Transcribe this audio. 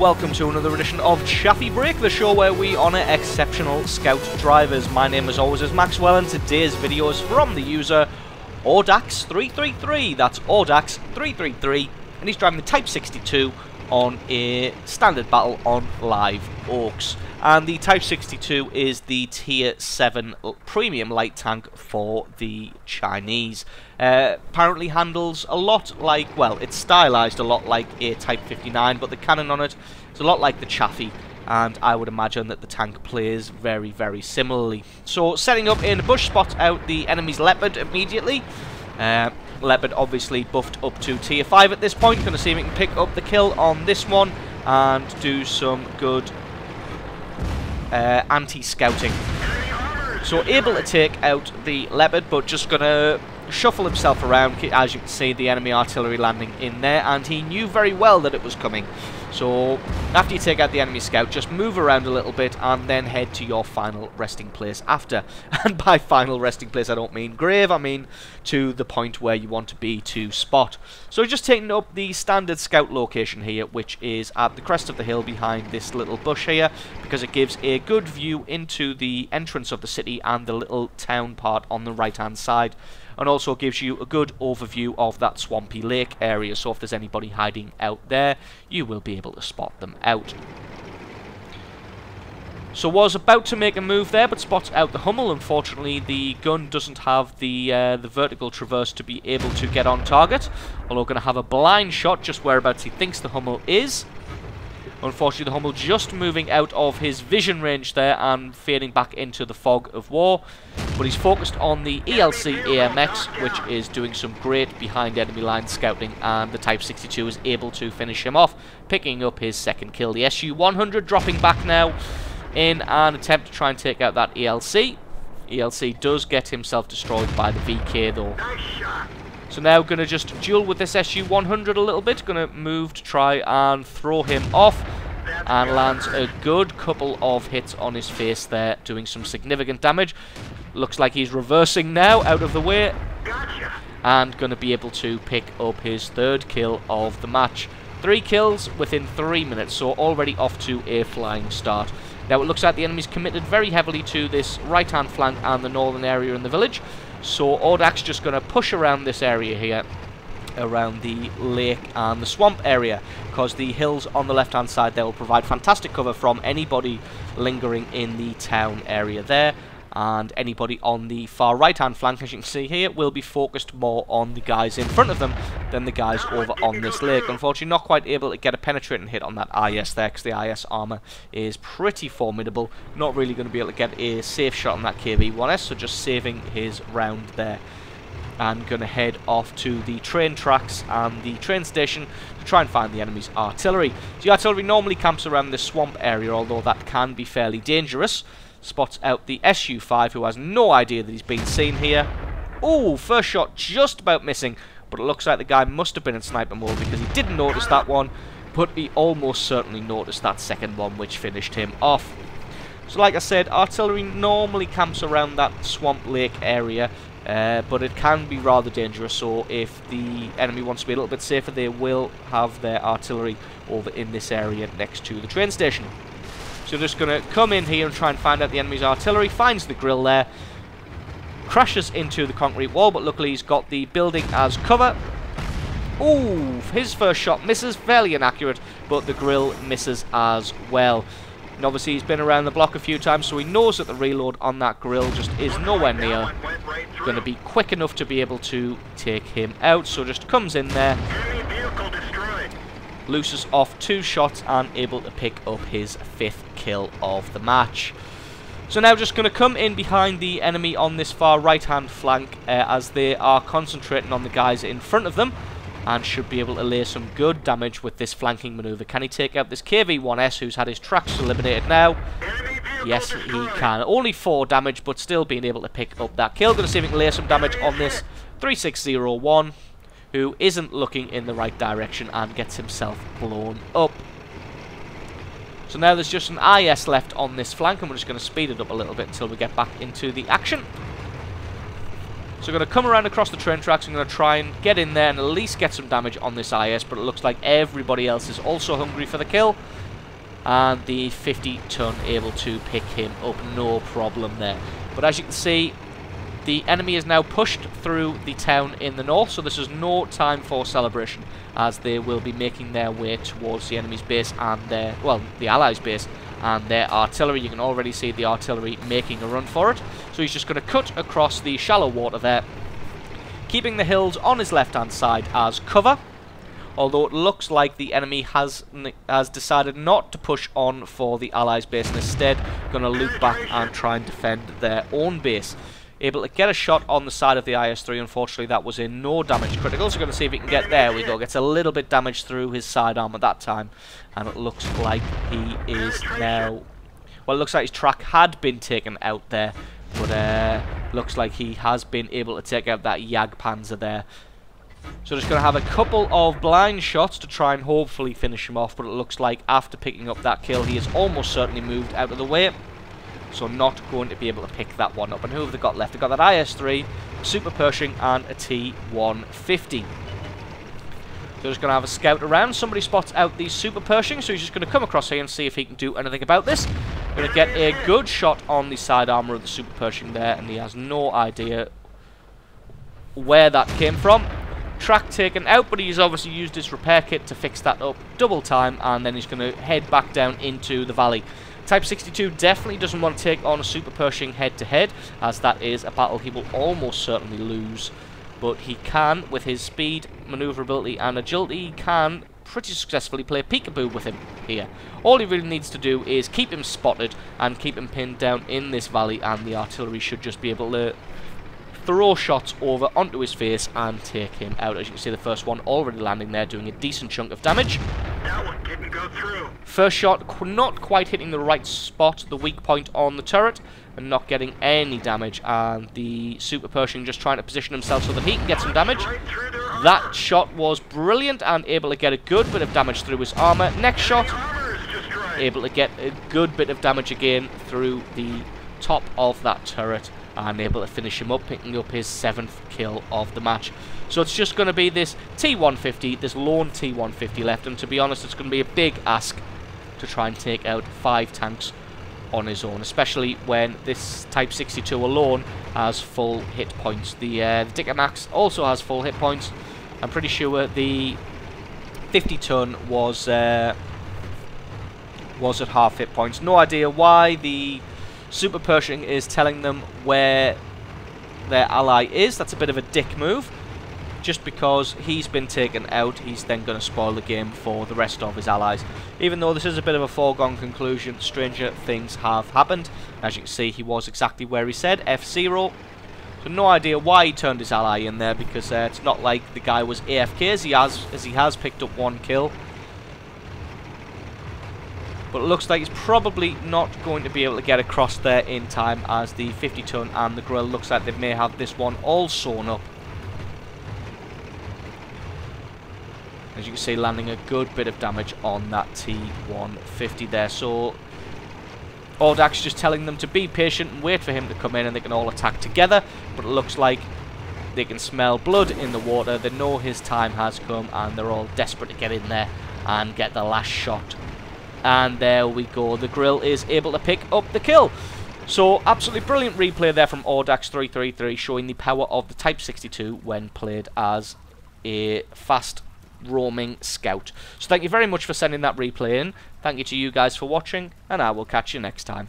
welcome to another edition of Chaffee Break, the show where we honour exceptional scout drivers. My name as always is Maxwell and today's video is from the user Audax333. That's Audax333 and he's driving the Type 62 on a standard battle on live Audax. And the Type 62 is the Tier 7 premium light tank for the Chinese. Apparently handles a lot like, well, it's stylized a lot like a Type 59, but the cannon on it is a lot like the Chaffee, and I would imagine that the tank plays very, very similarly. So, setting up in a bush, spots out the enemy's Leopard immediately. Leopard obviously buffed up to Tier 5 at this point. Going to see if we can pick up the kill on this one and do some good anti-scouting. So able to take out the Leopard, but just going to shuffle himself around. As you can see, the enemy artillery landing in there, and he knew very well that it was coming. So after you take out the enemy scout, just move around a little bit and then head to your final resting place after. And by final resting place, I don't mean grave, I mean to the point where you want to be to spot. So just taking up the standard scout location here, which is at the crest of the hill behind this little bush here, because it gives a good view into the entrance of the city and the little town part on the right hand side. And also gives you a good overview of that swampy lake area, so if there's anybody hiding out there, you will be able to spot them out. So was about to make a move there, but spots out the Hummel. Unfortunately, the gun doesn't have the vertical traverse to be able to get on target. Although going to have a blind shot just whereabouts he thinks the Hummel is. Unfortunately, the Hummel just moving out of his vision range there and fading back into the fog of war. But he's focused on the ELC AMX, which is doing some great behind enemy line scouting, and the Type 62 is able to finish him off, picking up his second kill. The SU-100 dropping back now in an attempt to try and take out that ELC. ELC does get himself destroyed by the VK though. So now going to just duel with this SU-100 a little bit. Going to move to try and throw him off. And lands a good couple of hits on his face there, doing some significant damage. Looks like he's reversing now, out of the way. And going to be able to pick up his third kill of the match. 3 kills within 3 minutes, so already off to a flying start. Now it looks like the enemy's committed very heavily to this right-hand flank and the northern area in the village. So Audax just going to push around this area here, around the lake and the swamp area, because the hills on the left-hand side there will provide fantastic cover from anybody lingering in the town area there. And anybody on the far right-hand flank, as you can see here, will be focused more on the guys in front of them than the guys over on this lake. Unfortunately, not quite able to get a penetrating hit on that IS there, because the IS armor is pretty formidable. Not really going to be able to get a safe shot on that KV-1S, so just saving his round there. And going to head off to the train tracks and the train station to try and find the enemy's artillery. The artillery normally camps around this swamp area, although that can be fairly dangerous. Spots out the SU-5, who has no idea that he's been seen here. Oh, first shot just about missing, but it looks like the guy must have been in sniper mode because he didn't notice that one, but he almost certainly noticed that second one, which finished him off. So like I said, artillery normally camps around that swamp lake area, but it can be rather dangerous, so if the enemy wants to be a little bit safer, they will have their artillery over in this area next to the train station. So just going to come in here and try and find out the enemy's artillery. Finds the grill there. Crashes into the concrete wall, but luckily he's got the building as cover. Ooh, his first shot misses. Fairly inaccurate, but the grill misses as well. And obviously he's been around the block a few times, so he knows that the reload on that grill just is nowhere near going to be quick enough to be able to take him out. So just comes in there, loses off 2 shots and able to pick up his 5th kill of the match. So now just going to come in behind the enemy on this far right hand flank as they are concentrating on the guys in front of them, and should be able to lay some good damage with this flanking maneuver. Can he take out this KV-1S who's had his tracks eliminated now? Yes, he can. Only 4 damage, but still being able to pick up that kill. Going to see if we can lay some damage on this 3601. Who isn't looking in the right direction and gets himself blown up. So now there's just an IS left on this flank, and we're just going to speed it up a little bit until we get back into the action. So we're going to come around across the train tracks. I'm going to try and get in there and at least get some damage on this IS, but it looks like everybody else is also hungry for the kill. and the 50-ton able to pick him up, no problem there. But as you can see, the enemy is now pushed through the town in the north, so this is no time for celebration, as they will be making their way towards the enemy's base and their, well, the Allies' base and their artillery. You can already see the artillery making a run for it. So he's just going to cut across the shallow water there, keeping the hills on his left-hand side as cover. Although it looks like the enemy has decided not to push on for the Allies' base and instead going to loop back and try and defend their own base. Able to get a shot on the side of the IS-3. Unfortunately, that was in no damage critical. So we're going to see if he can get, there we go, gets a little bit damage through his sidearm at that time. And it looks like he is now, well, it looks like his track had been taken out there. But looks like he has been able to take out that Jagdpanzer there. So just going to have a couple of blind shots to try and hopefully finish him off. But it looks like after picking up that kill, he has almost certainly moved out of the way. So not going to be able to pick that one up. And who have they got left? They've got that IS-3, Super Pershing, and a T-150. So just going to have a scout around. Somebody spots out the Super Pershing, so he's just going to come across here and see if he can do anything about this. Going to get a good shot on the side armour of the Super Pershing there, and he has no idea where that came from. Track taken out, but he's obviously used his repair kit to fix that up double time, and then he's going to head back down into the valley. Type 62 definitely doesn't want to take on a Super Pershing head-to-head, as that is a battle he will almost certainly lose. But he can, with his speed, manoeuvrability and agility, he can pretty successfully play peekaboo with him here. All he really needs to do is keep him spotted and keep him pinned down in this valley, and the artillery should just be able to throw shots over onto his face and take him out. As you can see, the first one already landing there, doing a decent chunk of damage. That one didn't go through. First shot not quite hitting the right spot, the weak point on the turret, and not getting any damage. And the Super Pershing just trying to position himself so that he can get some damage. That shot was brilliant and able to get a good bit of damage through his armor. Next shot, able to get a good bit of damage again through the top of that turret, and able to finish him up, picking up his 7th kill of the match. So it's just going to be this T-150, this lone T-150 left, and to be honest, it's going to be a big ask to try and take out 5 tanks on his own, especially when this Type 62 alone has full hit points. The Dicker Max also has full hit points. I'm pretty sure the 50-ton was at half hit points. No idea why the Super Pershing is telling them where their ally is. That's a bit of a dick move. Just because he's been taken out, he's then going to spoil the game for the rest of his allies. Even though this is a bit of a foregone conclusion, stranger things have happened. As you can see, he was exactly where he said, F0. So no idea why he turned his ally in there, because it's not like the guy was AFK as he has picked up 1 kill. But it looks like he's probably not going to be able to get across there in time, as the 50-ton and the grill looks like they may have this one all sewn up. As you can see, landing a good bit of damage on that T-150 there. So Audax just telling them to be patient and wait for him to come in, and they can all attack together. But it looks like they can smell blood in the water. They know his time has come, and they're all desperate to get in there and get the last shot. And there we go. The grill is able to pick up the kill. So absolutely brilliant replay there from Audax333, showing the power of the Type 62 when played as a fast roaming scout. So thank you very much for sending that replay in. Thank you to you guys for watching, and I will catch you next time.